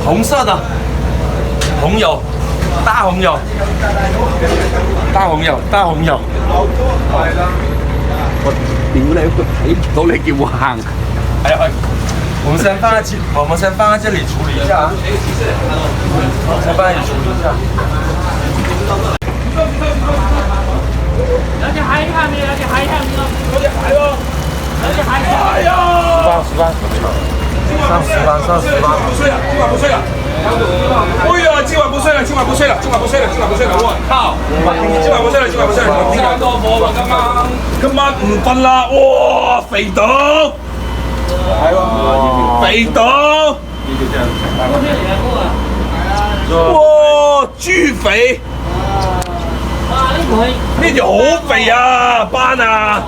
红色的红油，大红油，大紅油，大紅油。我屌你，睇唔到你叫行。哎呀，我们先放在这里处理一下啊，先放在这里处理一下。有隻蟹下面，有隻蟹下面咯，有隻蟹喎，有隻蟹。哎呀！30萬，不睡了，今晚不睡了。哎呀，今晚不睡了，今晚不睡了，今晚不睡了，今晚不睡了！我靠，今晚不睡了，今晚不睡了，時間多火啦，今晚唔瞓啦，哇，肥到，肥到，哇，巨肥，哇！呢條呢條好肥啊，班啊！